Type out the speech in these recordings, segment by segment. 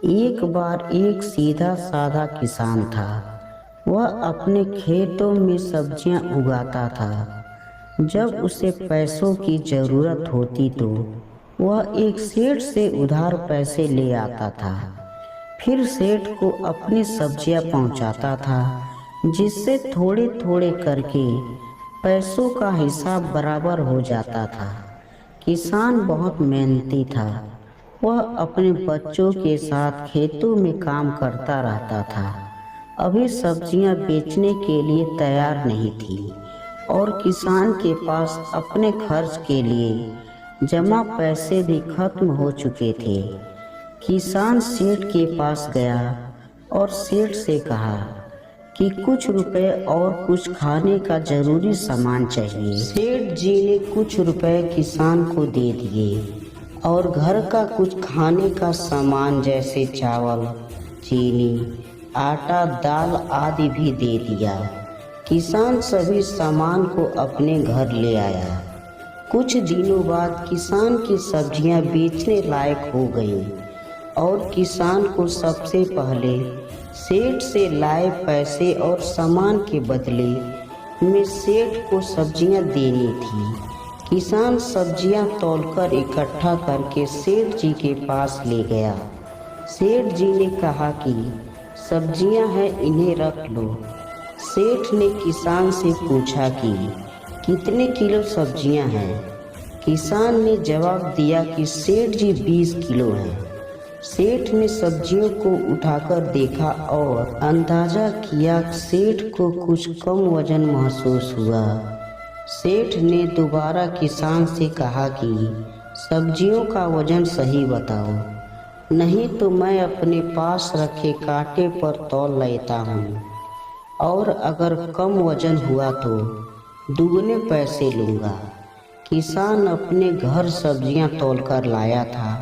एक बार एक सीधा साधा किसान था। वह अपने खेतों में सब्जियां उगाता था। जब उसे पैसों की जरूरत होती तो वह एक सेठ से उधार पैसे ले आता था। फिर सेठ को अपनी सब्जियां पहुंचाता था, जिससे थोड़े थोड़े करके पैसों का हिसाब बराबर हो जाता था। किसान बहुत मेहनती था। वह अपने बच्चों के साथ खेतों में काम करता रहता था। अभी सब्जियां बेचने के लिए तैयार नहीं थी और किसान के पास अपने खर्च के लिए जमा पैसे भी खत्म हो चुके थे। किसान सेठ के पास गया और सेठ से कहा कि कुछ रुपए और कुछ खाने का जरूरी सामान चाहिए। सेठ जी ने कुछ रुपए किसान को दे दिए और घर का कुछ खाने का सामान जैसे चावल, चीनी, आटा, दाल आदि भी दे दिया। किसान सभी सामान को अपने घर ले आया। कुछ दिनों बाद किसान की सब्जियां बेचने लायक हो गईं और किसान को सबसे पहले सेठ से लाए पैसे और सामान के बदले में सेठ को सब्जियां देनी थी। किसान सब्जियां तौलकर इकट्ठा करके सेठ जी के पास ले गया। सेठ जी ने कहा कि सब्जियां हैं, इन्हें रख लो। सेठ ने किसान से पूछा कि कितने किलो सब्जियां हैं। किसान ने जवाब दिया कि सेठ जी 20 किलो हैं। सेठ ने सब्जियों को उठाकर देखा और अंदाजा किया। सेठ को कुछ कम वजन महसूस हुआ। सेठ ने दोबारा किसान से कहा कि सब्जियों का वजन सही बताओ, नहीं तो मैं अपने पास रखे कांटे पर तौल लेता हूँ और अगर कम वजन हुआ तो दुगने पैसे लूँगा। किसान अपने घर सब्जियां तौलकर लाया था।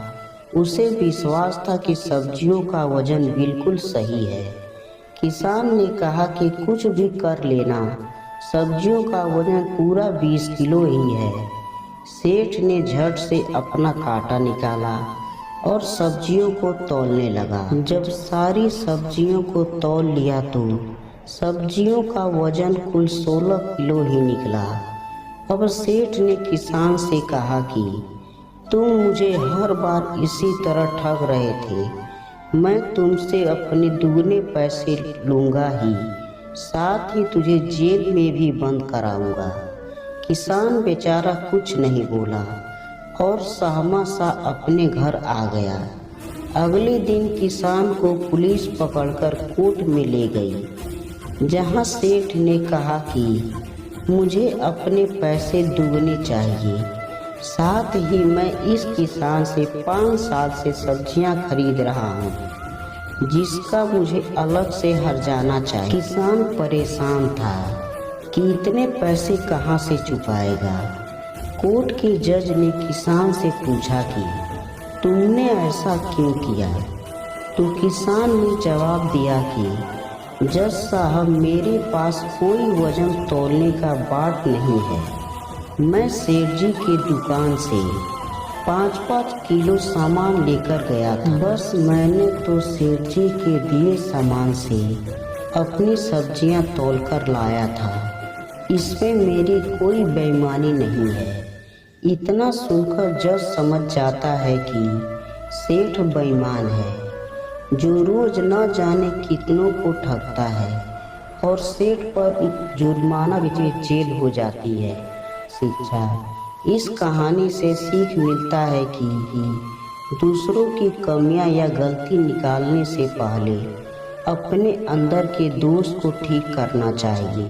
उसे विश्वास था कि सब्जियों का वजन बिल्कुल सही है। किसान ने कहा कि कुछ भी कर लेना, सब्जियों का वजन पूरा 20 किलो ही है। सेठ ने झट से अपना कांटा निकाला और सब्जियों को तौलने लगा। जब सारी सब्जियों को तौल लिया तो सब्जियों का वजन कुल 16 किलो ही निकला। अब सेठ ने किसान से कहा कि तुम मुझे हर बार इसी तरह ठग रहे थे। मैं तुमसे अपने दुगने पैसे लूँगा ही, साथ ही तुझे जेल में भी बंद कराऊंगा। किसान बेचारा कुछ नहीं बोला और सहमा सा अपने घर आ गया। अगले दिन किसान को पुलिस पकड़कर कोर्ट में ले गई, जहां सेठ ने कहा कि मुझे अपने पैसे दुगने चाहिए। साथ ही मैं इस किसान से 5 साल से सब्जियां खरीद रहा हूँ, जिसका मुझे अलग से हर्जाना चाहिए। किसान परेशान था कि इतने पैसे कहाँ से चुकाएगा। कोर्ट के जज ने किसान से पूछा कि तुमने ऐसा क्यों किया। तो किसान ने जवाब दिया कि जज साहब, मेरे पास कोई वजन तौलने का बाट नहीं है। मैं सेठ जी की दुकान से 5-5 किलो सामान लेकर गया था। बस मैंने तो सेठ जी के दिए सामान से अपनी सब्जियां तौलकर लाया था। इसमें मेरी कोई बेईमानी नहीं है। इतना सुनकर जज समझ जाता है कि सेठ बेईमान है, जो रोज न जाने कितनों को ठगता है और सेठ पर जुर्माना भी जेल हो जाती है। शिक्षा, इस कहानी से सीख मिलता है कि दूसरों की कमियां या गलती निकालने से पहले अपने अंदर के दोष को ठीक करना चाहिए।